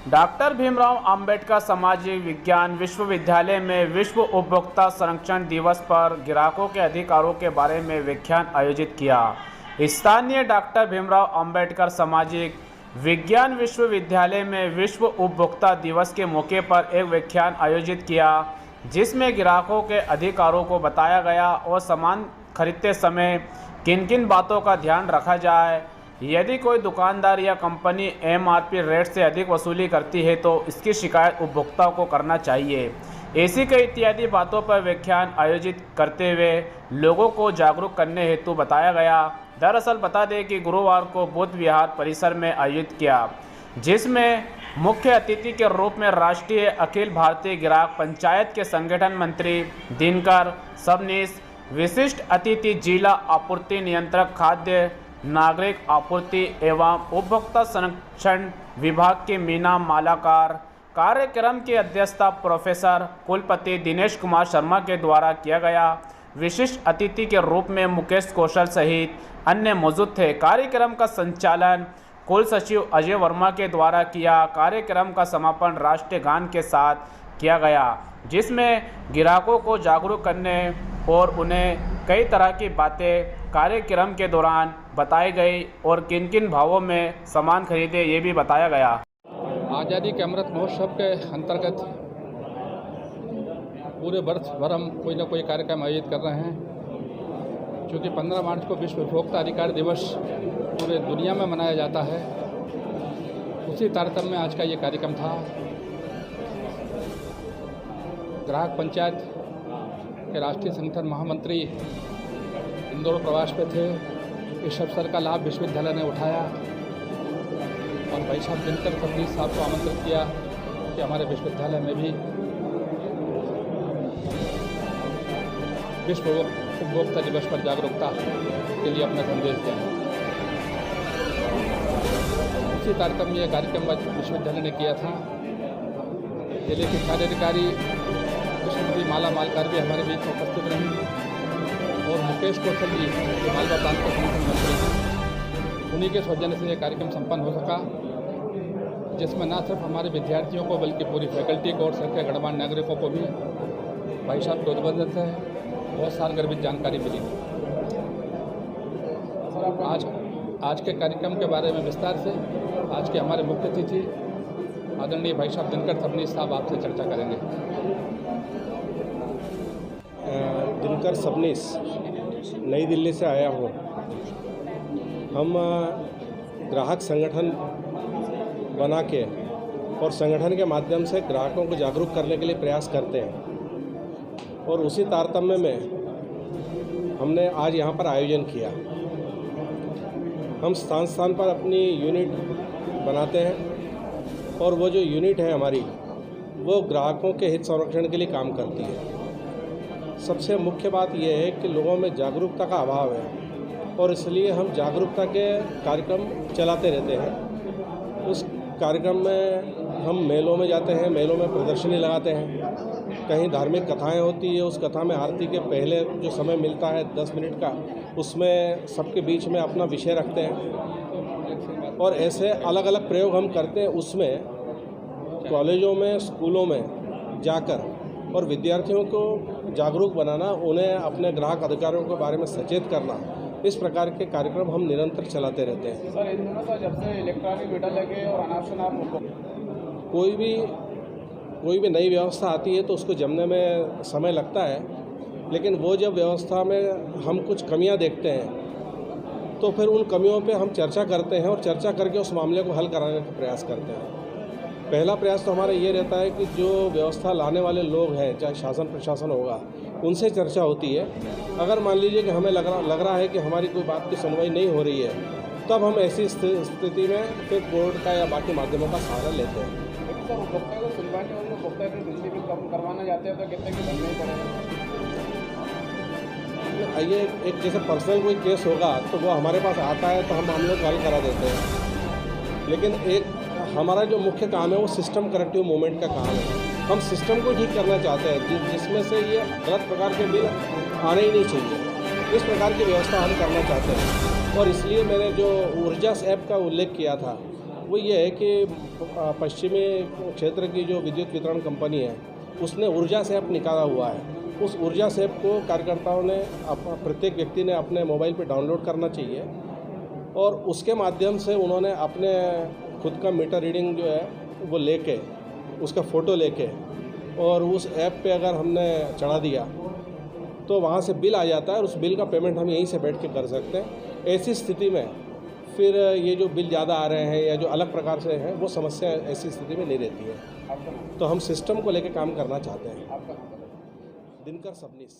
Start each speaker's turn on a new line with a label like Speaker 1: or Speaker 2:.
Speaker 1: Doctor Bhimrao Ambedkar सामाजिक विज्ञान विश्वविद्यालय में विश्व उपभोक्ता संरक्षण दिवस पर ग्राहकों के अधिकारों के बारे में व्याख्यान आयोजित किया। स्थानीय डॉक्टर भीमराव अंबेडकर सामाजिक विज्ञान विश्वविद्यालय में विश्व उपभोक्ता दिवस के मौके पर एक व्याख्यान आयोजित किया, जिसमें ग्राहकों के अधिकारों को बताया गया और सामान खरीदते समय किन किन बातों का ध्यान रखा जाए। यदि कोई दुकानदार या कंपनी एमआरपी रेट से अधिक वसूली करती है तो इसकी शिकायत उपभोक्ताओं को करना चाहिए। ऐसी कई इत्यादि बातों पर व्याख्यान आयोजित करते हुए लोगों को जागरूक करने हेतु बताया गया। दरअसल बता दें कि गुरुवार को बुद्ध विहार परिसर में आयोजित किया, जिसमें मुख्य अतिथि के रूप में राष्ट्रीय अखिल भारतीय ग्राहक पंचायत के संगठन मंत्री दिनकर सबनीस, विशिष्ट अतिथि जिला आपूर्ति नियंत्रक खाद्य नागरिक आपूर्ति एवं उपभोक्ता संरक्षण विभाग के मीना मालाकार, कार्यक्रम की अध्यक्षता प्रोफेसर कुलपति दिनेश कुमार शर्मा के द्वारा किया गया। विशिष्ट अतिथि के रूप में मुकेश कौशल सहित अन्य मौजूद थे। कार्यक्रम का संचालन कुल सचिव अजय वर्मा के द्वारा किया। कार्यक्रम का समापन राष्ट्रीय गान के साथ किया गया, जिसमें ग्राहकों को जागरूक करने और उन्हें कई तरह की बातें कार्यक्रम के दौरान बताई गई और किन किन भावों में सामान खरीदे ये भी बताया गया।
Speaker 2: आज़ादी के अमृत महोत्सव के अंतर्गत पूरे वर्ष भर हम कोई ना कोई कार्यक्रम आयोजित कर रहे हैं। क्योंकि 15 मार्च को विश्व उपभोक्ता अधिकार दिवस पूरे दुनिया में मनाया जाता है, उसी तारतम्य में आज का ये कार्यक्रम था। ग्राहक पंचायत के राष्ट्रीय संगठन महामंत्री इंदौर प्रवास पे थे। इस अवसर का लाभ विश्वविद्यालय ने उठाया और भाई साहब दिनकर सबनीस साहब को आमंत्रित किया कि हमारे विश्वविद्यालय में भी विश्व उपभोक्ता दिवस पर जागरूकता के लिए अपना संदेश दें। उसी तारतम्य में यह कार्यक्रम विश्वविद्यालय ने किया था। जिले के कार्याधिकारी श्रीमती माला मालकार भी हमारे बीच में उपस्थित रहीं और मुकेश कौशल जी जो मालवा प्रांत के संगठन मंत्री हैं, उन्हीं के सौजन्य से यह कार्यक्रम संपन्न हो सका, जिसमें न सिर्फ हमारे विद्यार्थियों को बल्कि पूरी फैकल्टी को और सबके गणमान्य नागरिकों को भी भाई साहब के उद्बोधन से बहुत सारगर्भित जानकारी मिली। आज के कार्यक्रम के बारे में विस्तार से आज के हमारे मुख्य अतिथि आदरणीय भाई साहब दिनकर सबनीस साहब आपसे चर्चा करेंगे।
Speaker 3: दिनकर सबनीस नई दिल्ली से आया हूँ। हम ग्राहक संगठन बना के और संगठन के माध्यम से ग्राहकों को जागरूक करने के लिए प्रयास करते हैं और उसी तारतम्य में हमने आज यहाँ पर आयोजन किया। हम स्थान स्थान पर अपनी यूनिट बनाते हैं और वो जो यूनिट है हमारी वो ग्राहकों के हित संरक्षण के लिए काम करती है। सबसे मुख्य बात यह है कि लोगों में जागरूकता का अभाव है और इसलिए हम जागरूकता के कार्यक्रम चलाते रहते हैं। उस कार्यक्रम में हम मेलों में जाते हैं, मेलों में प्रदर्शनी लगाते हैं, कहीं धार्मिक कथाएं होती है, उस कथा में आरती के पहले जो समय मिलता है 10 मिनट का, उसमें सबके बीच में अपना विषय रखते हैं और ऐसे अलग अलग प्रयोग हम करते हैं। उसमें कॉलेजों में, स्कूलों में जाकर और विद्यार्थियों को जागरूक बनाना, उन्हें अपने ग्राहक अधिकारों के बारे में सचेत करना, इस प्रकार के कार्यक्रम हम निरंतर चलाते रहते हैं।
Speaker 1: सर, इन दिनों तो जब से इलेक्ट्रॉनिक मीटर लगे और अनाप शनाप
Speaker 3: कोई भी नई व्यवस्था आती है तो उसको जमने में समय लगता है, लेकिन वो जब व्यवस्था में हम कुछ कमियां देखते हैं तो फिर उन कमियों पे हम चर्चा करते हैं और चर्चा करके उस मामले को हल कराने का प्रयास करते हैं। पहला प्रयास तो हमारा ये रहता है कि जो व्यवस्था लाने वाले लोग हैं, चाहे शासन प्रशासन होगा, उनसे चर्चा होती है। अगर मान लीजिए कि हमें लग रहा है कि हमारी कोई बात की सुनवाई नहीं हो रही है, तब हम ऐसी स्थिति में फिर कोर्ट का या बाकी माध्यमों का सहारा लेते हैं।
Speaker 1: उपभोक्ता को सुनवाई और उपभोक्ता की बिजली बिल करवाना चाहते हैं तो कितने की भरना ही पड़ेगा?
Speaker 3: ये एक जैसे पर्सनल कोई केस होगा तो वो हमारे पास आता है तो हम मामलों को हल करा देते हैं, लेकिन एक हमारा जो मुख्य काम है वो सिस्टम करेक्टिव मूवमेंट का काम है। हम सिस्टम को ठीक करना चाहते हैं जिसमें से ये गलत प्रकार के बिल आने ही नहीं चाहिए, इस प्रकार की व्यवस्था हम करना चाहते हैं। और इसलिए मैंने जो ऊर्जा ऐप का उल्लेख किया था, वो ये है कि पश्चिमी क्षेत्र की जो विद्युत वितरण कंपनी है उसने ऊर्जा सेप निकाला हुआ है। उस ऊर्जा सेप को कार्यकर्ताओं ने प्रत्येक व्यक्ति ने अपने मोबाइल पे डाउनलोड करना चाहिए और उसके माध्यम से उन्होंने अपने खुद का मीटर रीडिंग जो है वो लेके उसका फ़ोटो लेके और उस ऐप पे अगर हमने चढ़ा दिया तो वहाँ से बिल आ जाता है और उस बिल का पेमेंट हम यहीं से बैठ के कर सकते हैं। ऐसी स्थिति में फिर ये जो बिल ज़्यादा आ रहे हैं या जो अलग प्रकार से हैं वो समस्या ऐसी स्थिति में नहीं रहती है। तो हम सिस्टम को लेके काम करना चाहते हैं। दिनकर सबनीस।